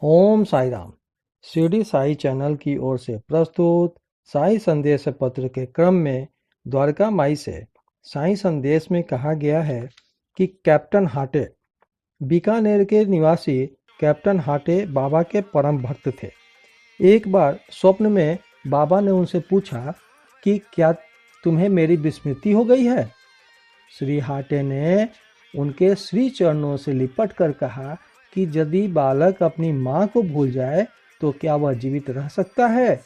ओम Sai Ram. Shirdi Sai channel की ओर से प्रस्तुत साई संदेश पत्र के क्रम में द्वारका माई से साई संदेश में कहा गया है कि कैप्टन हाटे, बीकानेर के निवासी कैप्टन हाटे बाबा के परम भक्त थे। एक बार स्वप्न में बाबा ने उनसे पूछा कि क्या तुम्हें मेरी विस्मृति हो गई है। श्री हाटे ने उनके श्री चरणों से लिपट कर कहा कि यदि बालक अपनी माँ को भूल जाए तो क्या वह जीवित रह सकता है।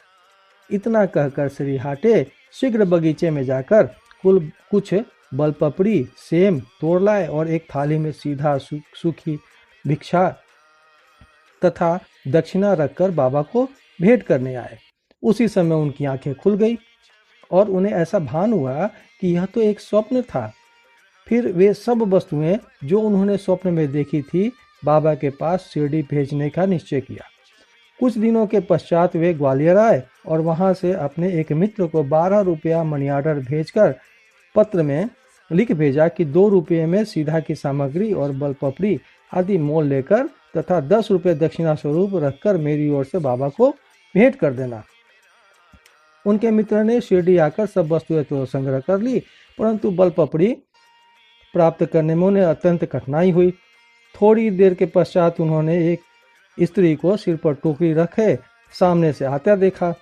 इतना कहकर श्री हाटे शीघ्र बगीचे में जाकर कुछ बलपपड़ी सेम तोड़ लाए और एक थाली में सीधा सूखी भिक्षा तथा दक्षिणा रखकर बाबा को भेंट करने आए। उसी समय उनकी आंखें खुल गई और उन्हें ऐसा भान हुआ कि यह तो एक स्वप्न था। फिर वे सब वस्तुएं जो उन्होंने स्वप्न में देखी थी बाबा के पास शिरडी भेजने का निश्चय किया। कुछ दिनों के पश्चात वे ग्वालियर आए और वहां से अपने एक मित्र को 12 रुपया मनी ऑर्डर भेजकर पत्र में लिख भेजा कि 2 रुपये में सीधा की सामग्री और बलपपड़ी आदि मोल लेकर तथा 10 रुपये दक्षिणा स्वरूप रखकर मेरी ओर से बाबा को भेंट कर देना। उनके मित्र ने शिरडी आकर सब वस्तुएं तो संग्रह कर ली, परंतु बलपपड़ी प्राप्त करने में उन्हें अत्यंत कठिनाई हुई। थोड़ी देर के पश्चात उन्होंने एक स्त्री को सिर पर टोकरी रखे सामने से आता देखा।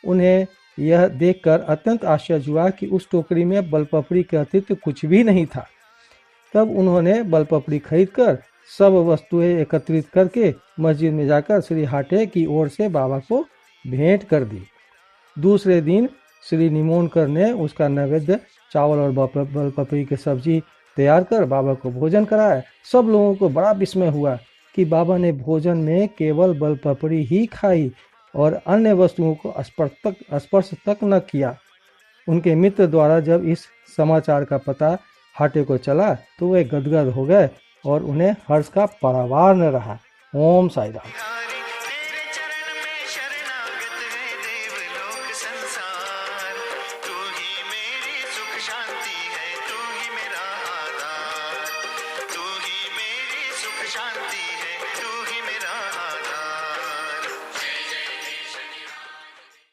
उन्हें यह देखकर अत्यंत आश्चर्य हुआ कि उस टोकरी में बलपपड़ी के अतिरिक्त कुछ भी नहीं था। तब उन्होंने बलपपड़ी खरीदकर सब वस्तुएं एकत्रित करके मस्जिद में जाकर श्री हाटे की ओर से बाबा को भेंट कर दी। दूसरे दिन श्री निमोनकर ने उसका नैवेद्य चावल और बलपपड़ी की सब्जी तैयार कर बाबा को भोजन कराया। सब लोगों को बड़ा विस्मय हुआ कि बाबा ने भोजन में केवल बलपपड़ी ही खाई और अन्य वस्तुओं को स्पर्श तक न किया। उनके मित्र द्वारा जब इस समाचार का पता हाटे को चला तो वे गदगद हो गए और उन्हें हर्ष का पारावार न रहा। ओम साई राम। शांति